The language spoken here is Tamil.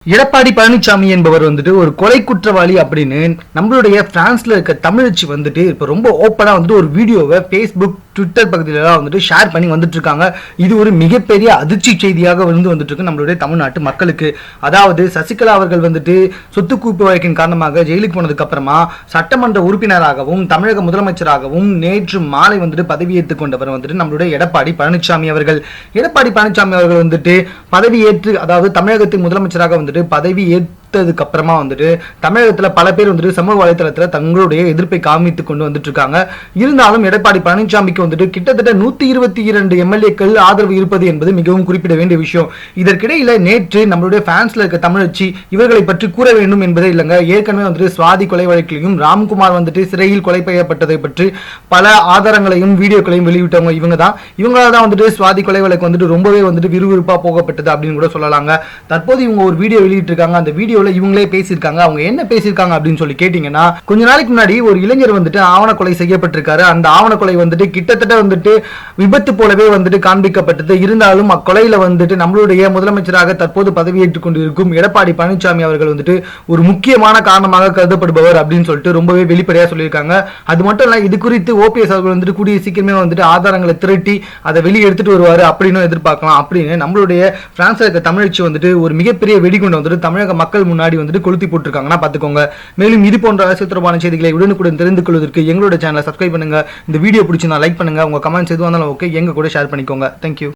எடப்பாடி பழனிசாமி என்பவர் வந்துட்டு ஒரு கொலை குற்றவாளி அப்படின்னு நம்மளுடைய பிரான்ஸ்ல இருக்க தமிழச்சி வந்துட்டு இப்போ ரொம்ப ஓப்பனா வந்துட்டு ஒரு வீடியோவை ஃபேஸ்புக் ட்விட்டர் பகுதியில வந்துட்டு ஷேர் பண்ணி வந்துட்டு இருக்காங்க. இது ஒரு மிகப்பெரிய அதிர்ச்சி செய்தியாக வந்துட்டு இருக்கு நம்மளுடைய தமிழ்நாட்டு மக்களுக்கு. அதாவது சசிகலா அவர்கள் வந்துட்டு சொத்து குவிப்பு வழக்கின் காரணமாக ஜெயிலுக்கு போனதுக்கு அப்புறமா சட்டமன்ற உறுப்பினராகவும் தமிழக முதலமைச்சராகவும் நேற்று மாலை வந்துட்டு பதவியேற்றுக் கொண்டவர் வந்துட்டு நம்மளுடைய எடப்பாடி பழனிசாமி அவர்கள். எடப்பாடி பழனிசாமி அவர்கள் வந்துட்டு பதவியேற்று அதாவது தமிழகத்தின் முதலமைச்சராக வந்துட்டு பதவி ஏற்றதுக்கு அப்புறமா வந்துட்டு தமிழகத்துல பல பேர் வந்துட்டு சமூக வலைதளத்துல தங்களுடைய எதிர்ப்பை காமித்துக் கொண்டு வந்துட்டு இருக்காங்க. இருந்தாலும் எடப்பாடி பழனிசாமிக்கு வந்துட்டு கிட்டத்தட்ட 122 எம்எல்ஏக்கள் ஆதரவு இருப்பது என்பது மிகவும் குறிப்பிட வேண்டிய விஷயம். இதற்கிடையில நேற்று நம்மளுடைய பிரான்ஸ்ல இருக்க தமிழச்சி இவர்களை பற்றி கூற வேண்டும் என்பதே இல்லைங்க. ஏற்கனவே வந்துட்டு சுவாதி கொலை வழக்கிலையும் ராம்குமார் வந்துட்டு சிறையில் கொலை செய்யப்பட்டதை பற்றி பல ஆதாரங்களையும் வீடியோக்களையும் வெளியிட்டவங்க இவங்களால தான் வந்துட்டு சுவாதி கொலை வழக்கு வந்துட்டு ரொம்பவே வந்துட்டு விறுவிறுப்பா போகப்பட்டது அப்படின்னு கூட சொல்லலாங்க. தற்போது இவங்க ஒரு வீடியோ வெளியிட்டு இருக்காங்க. அந்த வீடியோல இவங்களே பேசியிருக்காங்க. அவங்க என்ன பேசியிருக்காங்க அப்படின்னு சொல்லி கேட்டீங்கன்னா, கொஞ்ச நாளைக்கு முன்னாடி ஒரு இளைஞர் வந்துட்டு ஆவண கொலை செய்யப்பட்டிருக்காரு. அந்த ஆவண கொலை வந்துட்டு கிட்டத்தட்ட வந்துட்டு விபத்து போலவே வந்துட்டு காண்பிக்கப்பட்டது. இருந்தாலும் அக்கொலையில வந்துட்டு நம்மளுடைய முதலமைச்சராக தற்போது பதவியேற்றுக் கொண்டிருக்கும் எடப்பாடி பழனிசாமி அவர்கள் வந்துட்டு ஒரு முக்கியமான காரணமாக கருதப்படுபவர் அப்படின்னு சொல்லிட்டு ரொம்பவே வெளிப்படையா சொல்லியிருக்காங்க. அது மட்டும் இல்ல, இது குறித்து ஓபிஎஸ் அவர்கள் வந்துட்டு கூடிய சீக்கிரமே வந்துட்டு ஆதாரங்களை திரட்டி அதை வெளியே எடுத்துட்டு வருவாரு அப்படின்னு எதிர்பார்க்கலாம் அப்படின்னு நம்மளுடைய பிரான்ஸ்ல இருக்க தமிழச்சி வந்துட்டு ஒரு மிகப்பெரிய வெடிகுண்டை வந்துட்டு தமிழக மக்கள் முன்னாடி வந்துட்டு கொளுத்தி போட்டுருக்காங்கன்னா பாத்துக்கோங்க. மேலும் இது போன்ற அரசியல் தொடர்பான செய்திகளை உடனுக்குடன் தெரிந்து கொள்வதற்கு எங்களோட சேனலை சப்ஸ்கிரைப் பண்ணுங்க. இந்த வீடியோ பிடிச்சிருந்தா லைக் பண்ணுங்க. உங்க கமெண்ட்ஸ் எதுவாக இருந்தாலும் ஓகே, எங்க கூட ஷேர் பண்ணிக்கோங்க. தேங்க்யூ.